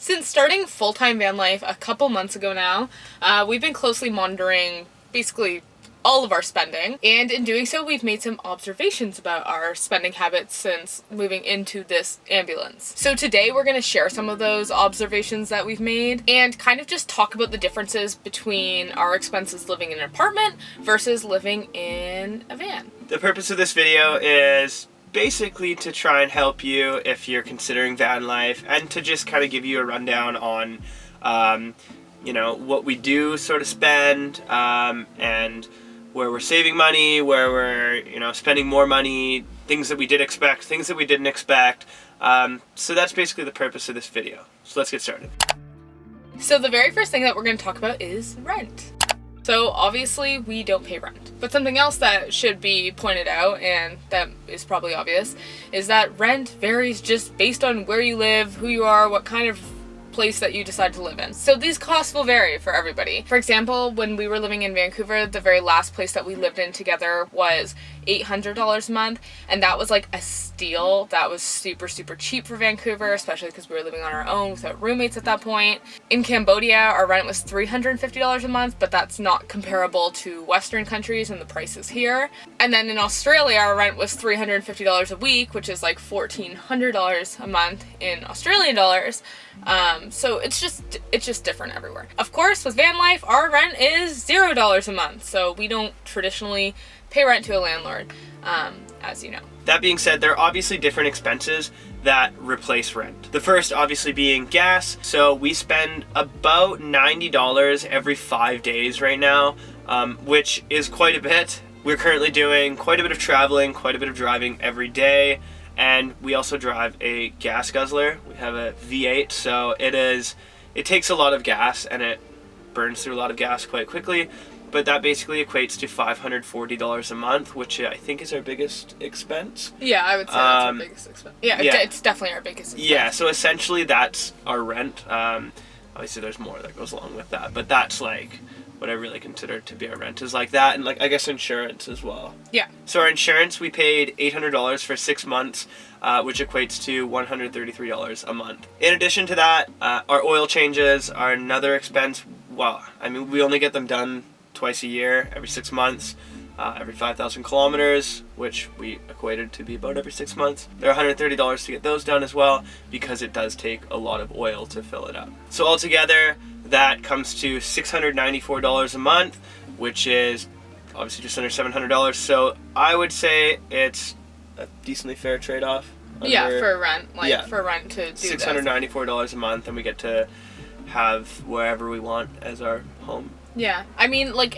Since starting full-time van life a couple months ago now, we've been closely monitoring basically all of our spending, and in doing so we've made some observations about our spending habits since moving into this ambulance. So today we're going to share some of those observations that we've made and kind of just talk about the differences between our expenses living in an apartment versus living in a van. The purpose of this video is basically to try and help you if you're considering van life, and to just kind of give you a rundown on what we do sort of spend, and where we're saving money, where we're spending more money, things that we did expect, things that we didn't expect. So that's basically the purpose of this video. So let's get started. So the very first thing that we're going to talk about is rent. So obviously we don't pay rent, but something else that should be pointed out, and that is probably obvious, is that rent varies just based on where you live, who you are, what kind of place that you decide to live in. So these costs will vary for everybody. For example, when we were living in Vancouver, the very last place that we lived in together was $800 a month, and that was like a steal. That was super cheap for Vancouver, especially because we were living on our own without roommates at that point. In Cambodia, our rent was $350 a month, but that's not comparable to Western countries and the prices here. And then in Australia, our rent was $350 a week, which is like $1,400 a month in Australian dollars. So it's just different everywhere. Of course, with van life, our rent is $0 a month, so we don't traditionally pay rent to a landlord, as you know. That being said, there are obviously different expenses that replace rent. The first obviously being gas. So we spend about $90 every 5 days right now, which is quite a bit. We're currently doing quite a bit of traveling, quite a bit of driving every day. And we also drive a gas guzzler. We have a V8, so it takes a lot of gas and it burns through a lot of gas quite quickly. But that basically equates to $540 a month, which I think is our biggest expense. Yeah, I would say that's our biggest expense. Yeah, it's definitely our biggest expense. Yeah, so essentially that's our rent. Obviously there's more that goes along with that, but that's like what I really consider to be our rent, is like that, and like I guess insurance as well. Yeah. So our insurance, we paid $800 for 6 months, which equates to $133 a month. In addition to that, our oil changes are another expense. Well, I mean, we only get them done twice a year, every 6 months, every 5,000 kilometers, which we equated to be about every 6 months. They're $130 to get those done as well, because it does take a lot of oil to fill it up. So altogether, that comes to $694 a month, which is obviously just under $700. So I would say it's a decently fair trade-off. Yeah, for rent, for rent to do $694 a month, and we get to have wherever we want as our home. Yeah, I mean, like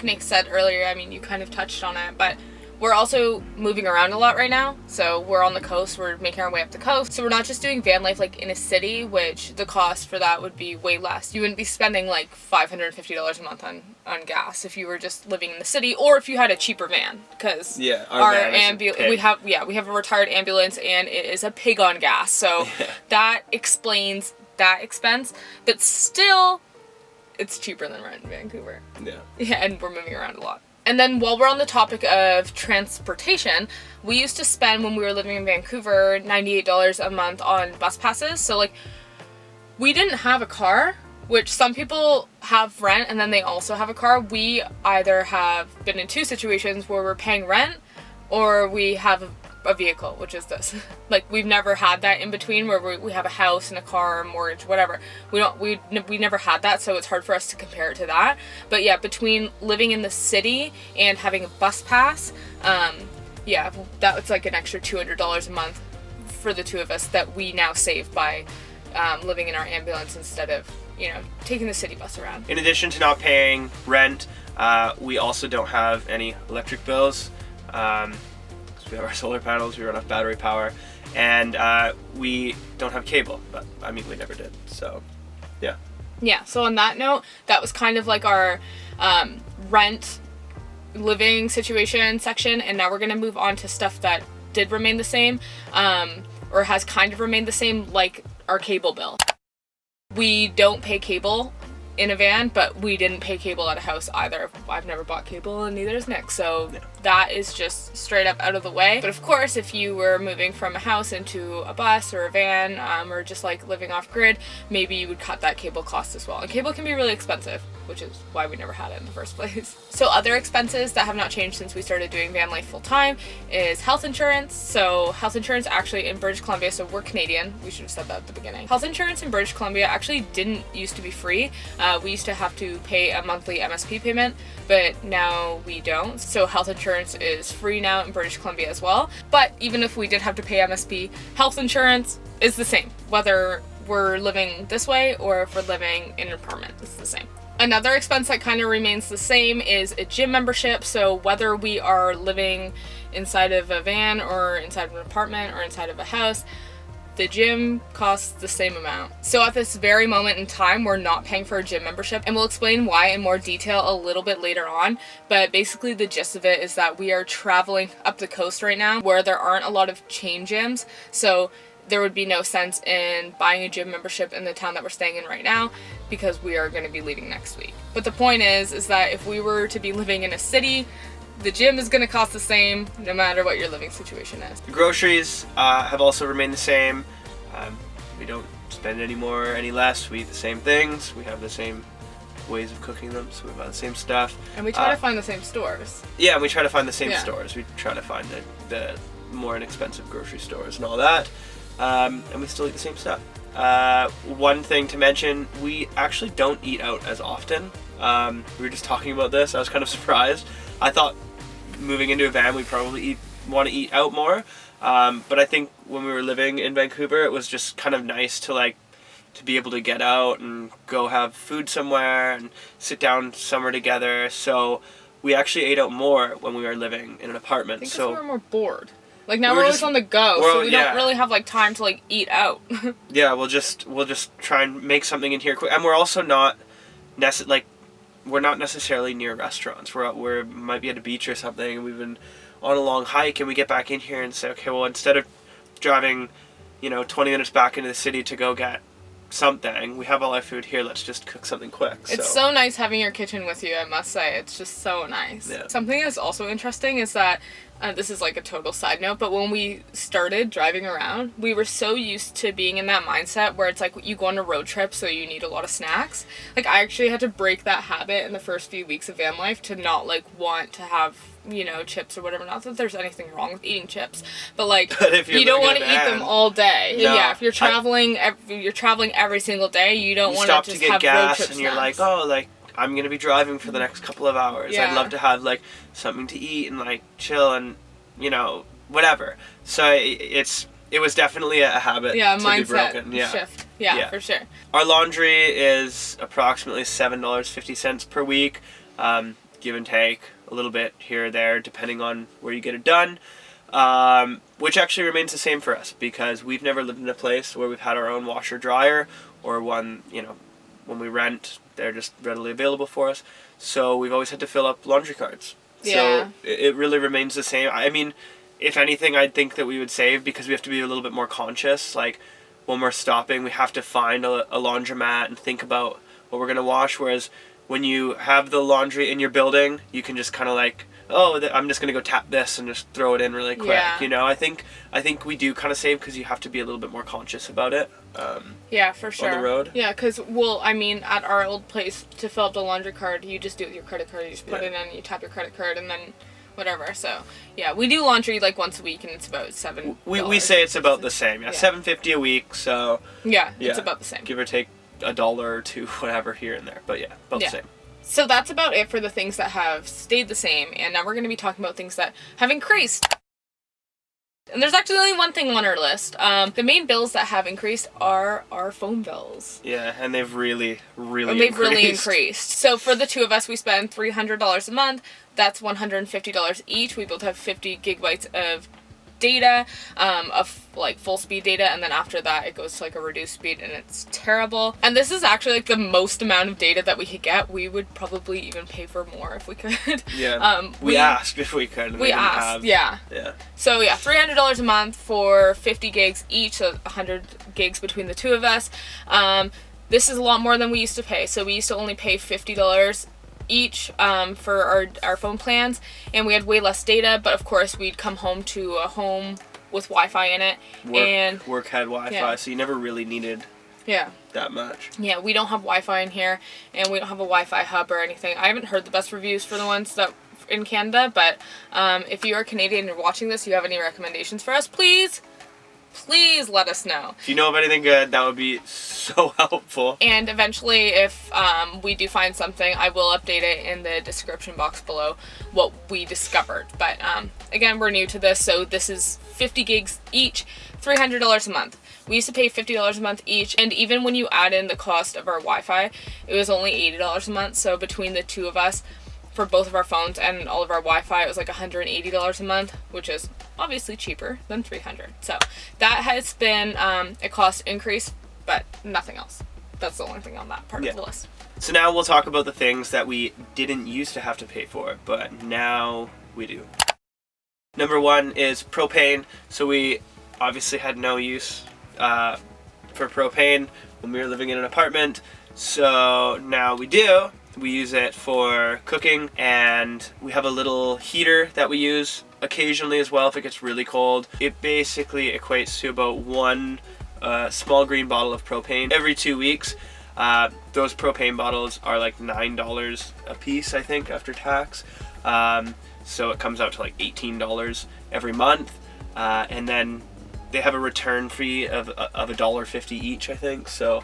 Nick said earlier, I mean, you kind of touched on it, but we're also moving around a lot right now. So we're on the coast, we're making our way up the coast. So we're not just doing van life like in a city, which the cost for that would be way less. You wouldn't be spending like $550 a month on gas if you were just living in the city, or if you had a cheaper van, because we have a retired ambulance and it is a pig on gas. So that explains that expense, but still it's cheaper than rent in Vancouver. Yeah, and we're moving around a lot. And then while we're on the topic of transportation, we used to spend, when we were living in Vancouver, $98 a month on bus passes. So like, we didn't have a car, which some people have rent and then they also have a car. We either have been in two situations where we're paying rent, or we have a vehicle, which is this. Like, we've never had that in between where we have a house and a car or mortgage, whatever. We never had that, so it's hard for us to compare it to that. But yeah, between living in the city and having a bus pass, that's like an extra $200 a month for the two of us that we now save by living in our ambulance instead of taking the city bus around. In addition to not paying rent, we also don't have any electric bills. We have our solar panels, we run off battery power, and we don't have cable, but I mean, we never did, so yeah. Yeah, so on that note, that was kind of like our rent living situation section, and now we're going to move on to stuff that did remain the same, or has kind of remained the same, like our cable bill. We don't pay cable in a van, but we didn't pay cable at a house either. I've never bought cable, and neither has Nick, so that is just straight up out of the way. But of course, if you were moving from a house into a bus or a van, or just like living off grid, maybe you would cut that cable cost as well. And cable can be really expensive, which is why we never had it in the first place. So other expenses that have not changed since we started doing van life full time is health insurance. So health insurance actually in British Columbia, so we're Canadian, we should have said that at the beginning. Health insurance in British Columbia actually didn't used to be free. We used to have to pay a monthly MSP payment, but now we don't. So health insurance is free now in British Columbia as well. But even if we did have to pay MSP, health insurance is the same, whether we're living this way or if we're living in an apartment, it's the same. Another expense that kind of remains the same is a gym membership. So whether we are living inside of a van or inside of an apartment or inside of a house, the gym costs the same amount. So at this very moment in time, we're not paying for a gym membership, and we'll explain why in more detail a little bit later on. But basically the gist of it is that we are traveling up the coast right now where there aren't a lot of chain gyms. So there would be no sense in buying a gym membership in the town that we're staying in right now because we are going to be leaving next week. But the point is that if we were to be living in a city, the gym is going to cost the same no matter what your living situation is. The groceries have also remained the same. We don't spend any more, any less. We eat the same things. We have the same ways of cooking them, so we buy the same stuff. And we try to find the same stores. Yeah, we try to find the same stores. We try to find the more inexpensive grocery stores and all that. And we still eat the same stuff. One thing to mention, we actually don't eat out as often. We were just talking about this. I was kind of surprised. I thought moving into a van we'd probably want to eat out more. But I think when we were living in Vancouver, it was just kind of nice to be able to get out and go have food somewhere and sit down somewhere together. So we actually ate out more when we were living in an apartment. I think we were more bored. Like now we're always on the go, so we don't really have time to eat out. Yeah, we'll just try and make something in here quick, and we're also not we're not necessarily near restaurants. We're might be at a beach or something, and we've been on a long hike, and we get back in here and say, okay, well, instead of driving 20 minutes back into the city to go get something, we have all our food here, let's just cook something quick. It's so nice having your kitchen with you, I must say. It's just so nice. Yeah. Something that's also interesting is that this is a total side note, but when we started driving around, we were so used to being in that mindset where it's you go on a road trip, so you need a lot of snacks. I actually had to break that habit in the first few weeks of van life to not want to have chips or whatever. Not that there's anything wrong with eating chips, but if you don't want to eat them all day. No, yeah, if you're traveling, you're traveling every single day. You don't want to just have gas, road trip and snacks. you're I'm gonna be driving for the next couple of hours. Yeah. I'd love to have something to eat and chill and whatever. So it was definitely a habit. Yeah, to mindset be broken. Yeah. shift. Yeah, for sure. Our laundry is approximately $7.50 per week, give and take a little bit here or there depending on where you get it done. Which actually remains the same for us because we've never lived in a place where we've had our own washer dryer or one, when we rent, they're just readily available for us. So we've always had to fill up laundry carts. Yeah. So it really remains the same. I mean, if anything, I'd think that we would save because we have to be a little bit more conscious. When we're stopping, we have to find a laundromat and think about what we're going to wash. Whereas when you have the laundry in your building, you can just kind of I'm just going to go tap this and just throw it in really quick. Yeah. I think we do kind of save because you have to be a little bit more conscious about it. Yeah, for sure. On the road. Yeah, because, at our old place, to fill up the laundry card, you just do it with your credit card. You just put it in, you tap your credit card, and then whatever. So, yeah, we do laundry once a week, and it's about $7. We say it's about the same. Yeah, $7.50 a week, so... Yeah, it's about the same. Give or take $1 or $2, whatever, here and there. But yeah, about the same. So that's about it for the things that have stayed the same, and now we're going to be talking about things that have increased. And there's actually only one thing on our list. The main bills that have increased are our phone bills. Yeah, and they've really increased. So for the two of us, we spend $300 a month. That's $150 each. We both have 50 gigabytes of data, of full speed data, and then after that it goes to a reduced speed, and it's terrible. And this is actually the most amount of data that we could get. We would probably even pay for more if we could. Yeah. We asked if we could. We asked. Yeah. So yeah, $300 a month for 50 gigs each, so 100 gigs between the two of us. This is a lot more than we used to pay. So we used to only pay $50 each for our phone plans, and we had way less data, but of course we'd come home to a home with Wi-Fi in it. Work had Wi-Fi, so you never really needed that much. Yeah, we don't have Wi-Fi in here, and we don't have a Wi-Fi hub or anything. I haven't heard the best reviews for the ones that in Canada, but if you are Canadian and you're watching this, you have any recommendations for us, please let us know. If you know of anything good, that would be so helpful. And eventually, if we do find something, I will update it in the description box below what we discovered. But again, we're new to this, so this is 50 gigs each, $300 a month. We used to pay $50 a month each, and even when you add in the cost of our Wi-Fi, it was only $80 a month. So between the two of us, for both of our phones and all of our Wi-Fi, it was like $180 a month, which is obviously cheaper than $300. So that has been a cost increase, but nothing else. That's the only thing on that part of the list. So now we'll talk about the things that we didn't used to have to pay for, but now we do. Number one is propane. So we obviously had no use for propane when we were living in an apartment. So now we do. We use it for cooking, and we have a little heater that we use occasionally as well if it gets really cold. It basically equates to about one small green bottle of propane every 2 weeks. Those propane bottles are like $9 a piece, I think, after tax. So it comes out to like $18 every month. And then they have a return fee of $1.50 each, I think. So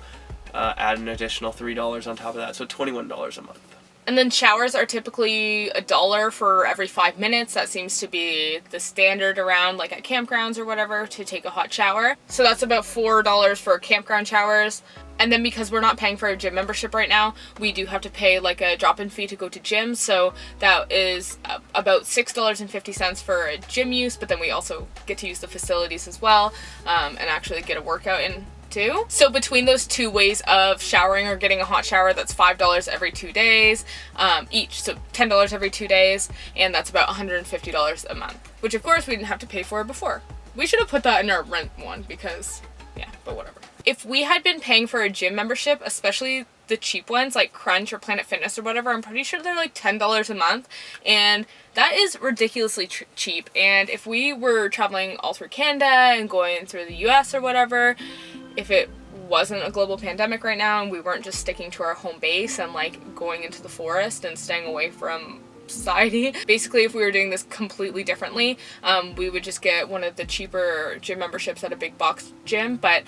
add an additional $3 on top of that, so $21 a month. And then showers are typically $1 for every 5 minutes. That seems to be the standard around, like at campgrounds or whatever, to take a hot shower. So that's about $4 for campground showers. And then because we're not paying for a gym membership right now, we do have to pay like a drop-in fee to go to gym. So that is about $6.50 for a gym use, but then we also get to use the facilities as well, and actually get a workout in too. So between those two ways of showering or getting a hot shower, that's $5 every 2 days each, so $10 every 2 days, and that's about $150 a month, which of course we didn't have to pay for before. We should have put that in our rent one because, yeah, but whatever. If we had been paying for a gym membership, especially the cheap ones like Crunch or Planet Fitness or whatever, I'm pretty sure they're like $10 a month, and that is ridiculously cheap. And if we were traveling all through Canada and going through the US or whatever, if it wasn't a global pandemic right now and we weren't just sticking to our home base and like going into the forest and staying away from society, basically if we were doing this completely differently, we would just get one of the cheaper gym memberships at a big box gym. But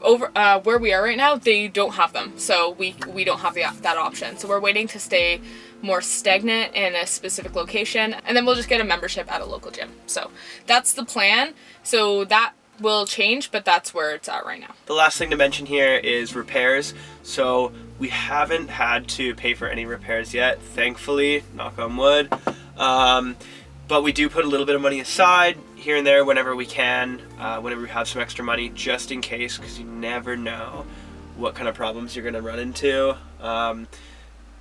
over where we are right now, they don't have them, so we don't have that option. So we're waiting to stay more stagnant in a specific location, and then we'll just get a membership at a local gym. So that's the plan. So that will change, but that's where it's at right now. The last thing to mention here is repairs. So we haven't had to pay for any repairs yet, thankfully, knock on wood. But we do put a little bit of money aside here and there whenever we can, whenever we have some extra money, just in case, because you never know what kind of problems you're going to run into.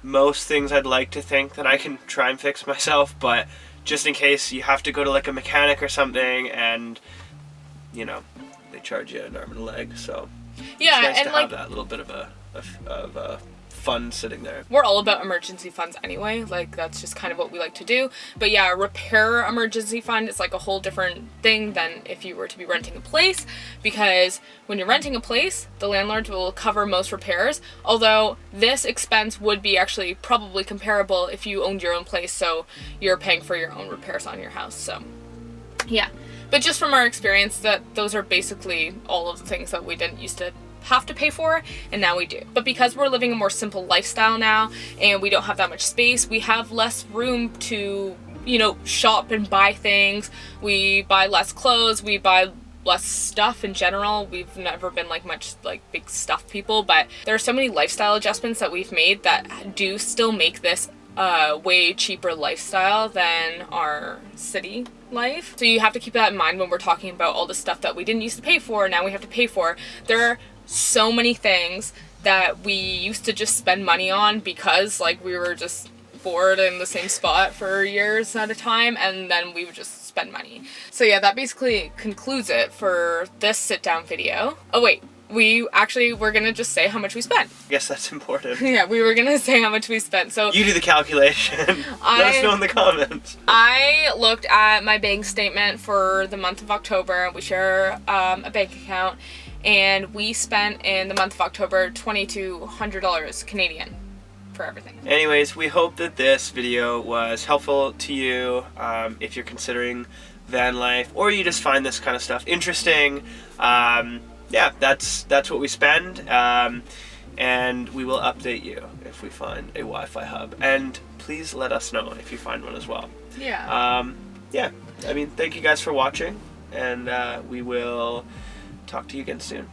Most things I'd like to think that I can try and fix myself, but just in case you have to go to like a mechanic or something, and you know, they charge you an arm and a leg, so yeah, it's nice and to have that little bit of a fund sitting there. We're all about emergency funds anyway, like that's just kind of what we like to do. But yeah, a repair emergency fund is like a whole different thing than if you were to be renting a place, because when you're renting a place, the landlord will cover most repairs, although this expense would be actually probably comparable if you owned your own place, so you're paying for your own repairs on your house. So yeah, but just from our experience, that those are basically all of the things that we didn't used to have to pay for, and now we do. But because we're living a more simple lifestyle now and we don't have that much space, we have less room to, you know, shop and buy things. We buy less clothes, we buy less stuff in general. We've never been like much like big stuff people, but there are so many lifestyle adjustments that we've made that do still make this way cheaper lifestyle than our city life. So you have to keep that in mind when we're talking about all the stuff that we didn't used to pay for, now we have to pay for. There are so many things that we used to just spend money on because like we were just bored in the same spot for years at a time, and then we would just spend money. So yeah, that basically concludes it for this sit down video. Oh wait, Yeah. we're gonna just say how much we spent. I guess that's important. Yeah, we were gonna say how much we spent. So You do the calculation. Let us know in the comments. I looked at my bank statement for the month of October. We share a bank account, and we spent in the month of October $2,200 Canadian for everything. Anyways, we hope that this video was helpful to you if you're considering van life, or you just find this kind of stuff interesting. Yeah, that's what we spend, and we will update you if we find a Wi-Fi hub, and please let us know if you find one as well. Yeah. Yeah, I mean, thank you guys for watching, and we will talk to you again soon.